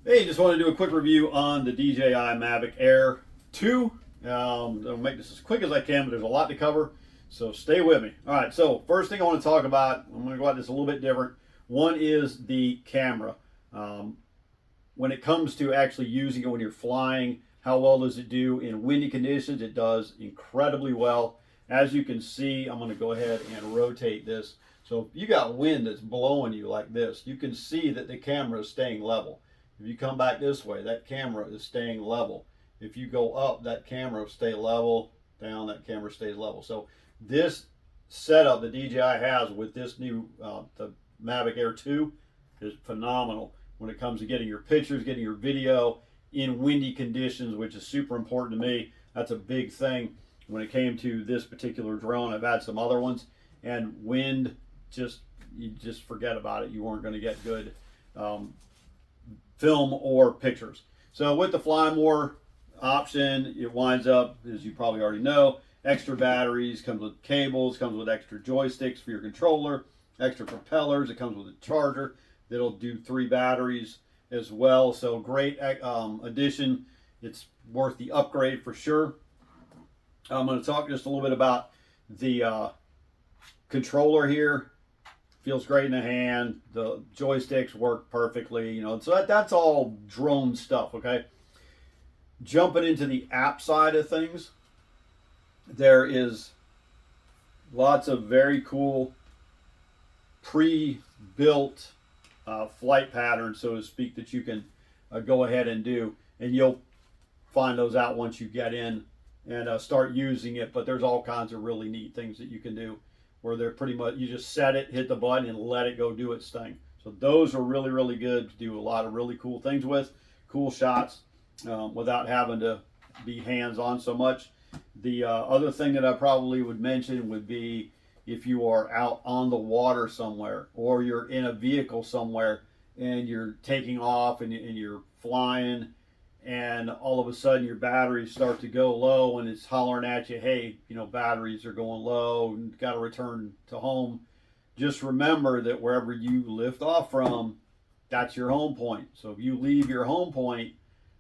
Hey, just want to do a quick review on the DJI Mavic Air 2. I'll make this as quick as I can, but there's a lot to cover, so stay with me. All right, so first thing I want to talk about, I'm going to go at this a little bit different. One is the camera. When it comes to actually using it when you're flying, how well does it do in windy conditions? It does incredibly well. As you can see, I'm going to go ahead and rotate this. So if you got wind that's blowing you like this, you can see that the camera is staying level. If you come back this way, that camera is staying level. If you go up, that camera will stay level. Down, that camera stays level. So this setup that DJI has with this new the Mavic Air 2 is phenomenal when it comes to getting your pictures, getting your video in windy conditions, which is super important to me. That's a big thing when it came to this particular drone. I've had some other ones, and wind, you just forget about it. You weren't going to get good film or pictures. So with the Fly More option, it winds up, as you probably already know, extra batteries, comes with cables, comes with extra joysticks for your controller, extra propellers. It comes with a charger that'll do 3 batteries as well. So great addition. It's worth the upgrade for sure. I'm going to talk just a little bit about the controller here. Feels great in the hand. The joysticks work perfectly, you know. So that's all drone stuff, okay? Jumping into the app side of things, there is lots of very cool pre-built flight patterns, so to speak, that you can go ahead and do, and you'll find those out once you get in and start using it. But there's all kinds of really neat things that you can do where they're pretty much, you just set it, hit the button, and let it go do its thing. So those are really, really good to do a lot of really cool things with, cool shots, without having to be hands-on so much. The other thing that I probably would mention would be if you are out on the water somewhere, or you're in a vehicle somewhere and you're taking off and you're flying, and all of a sudden your batteries start to go low and it's hollering at you, hey, you know, batteries are going low and got to return to home. Just remember that wherever you lift off from, that's your home point. So if you leave your home point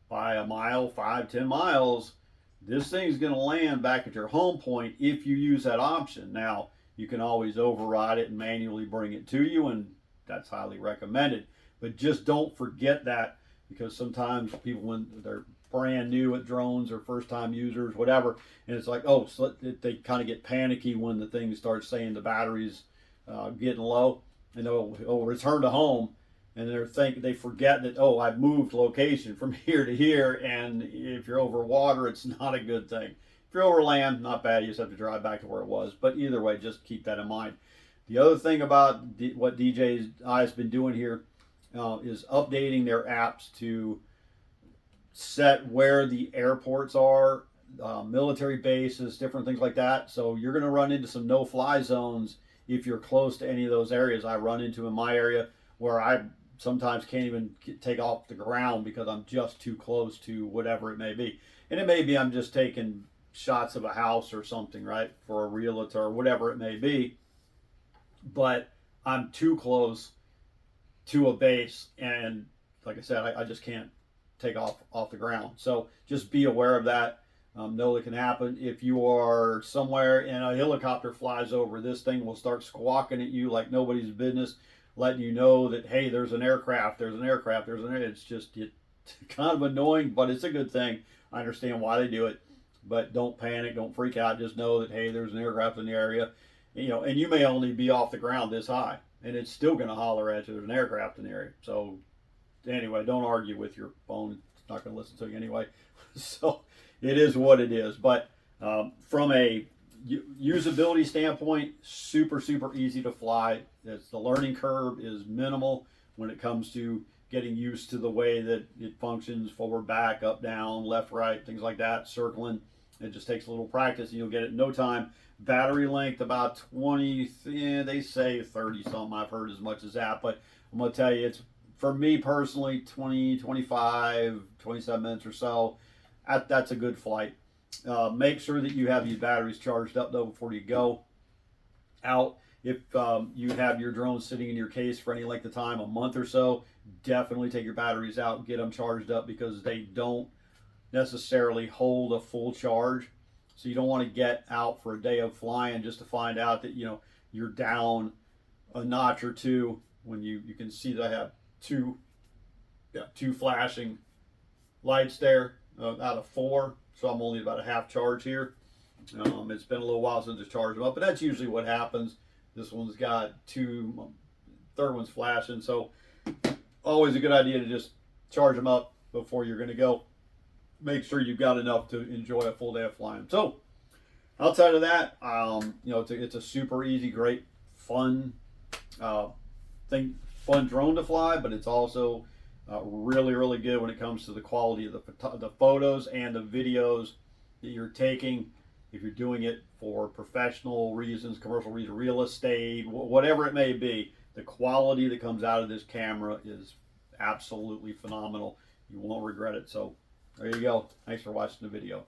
by a mile, 5, 10 miles, this thing's going to land back at your home point if you use that option. Now, you can always override it and manually bring it to you, and that's highly recommended. But just don't forget that, because sometimes people, when they're brand new at drones or first time users, whatever, and it's like, oh, so they kind of get panicky when the thing starts saying the battery's getting low, and they'll return to home, and they forget that, oh, I've moved location from here to here, and if you're over water, it's not a good thing. If you're over land, not bad, you just have to drive back to where it was, but either way, just keep that in mind. The other thing about what DJI has been doing here is updating their apps to set where the airports are, military bases, different things like that. So you're going to run into some no-fly zones if you're close to any of those areas. I run into in my area where I sometimes can't even take off the ground because I'm just too close to whatever it may be. And it may be I'm just taking shots of a house or something, right, for a realtor or whatever it may be, but I'm too close to a base, and like I said, I just can't take off the ground. So just be aware of that. Know it can happen. If you are somewhere and a helicopter flies over, this thing will start squawking at you like nobody's business, letting you know that, hey, there's an aircraft, it's kind of annoying, but it's a good thing. I understand why they do it, but don't panic, don't freak out. Just know that, hey, there's an aircraft in the area, you know, and you may only be off the ground this high, and it's still going to holler at you. There's an aircraft in the area. So anyway, don't argue with your phone. It's not going to listen to you anyway. So it is what it is. But from a usability standpoint, super, super easy to fly. The learning curve is minimal when it comes to getting used to the way that it functions, forward, back, up, down, left, right, things like that, circling. It just takes a little practice and you'll get it in no time. Battery length about 20, they say 30 something. I've heard as much as that, but I'm going to tell you, it's, for me personally, 20, 25, 27 minutes or so. That's a good flight. Make sure that you have these batteries charged up though before you go out. If you have your drone sitting in your case for any length of time, a month or so, definitely take your batteries out, get them charged up, because they don't necessarily hold a full charge. So you don't want to get out for a day of flying just to find out that, you know, you're down a notch or two. When you can see that I have two flashing lights there out of 4, so I'm only about a half charge here. It's been a little while since I charged them up, but that's usually what happens. This one's got 2, third one's flashing, so always a good idea to just charge them up before you're going to go. Make sure you've got enough to enjoy a full day of flying. So outside of that, you know, it's a super easy, great, fun fun drone to fly, but it's also really, really good when it comes to the quality of the photos and the videos that you're taking. If you're doing it for professional reasons, commercial reasons, real estate, whatever it may be, the quality that comes out of this camera is absolutely phenomenal. You won't regret it. So there you go. Thanks for watching the video.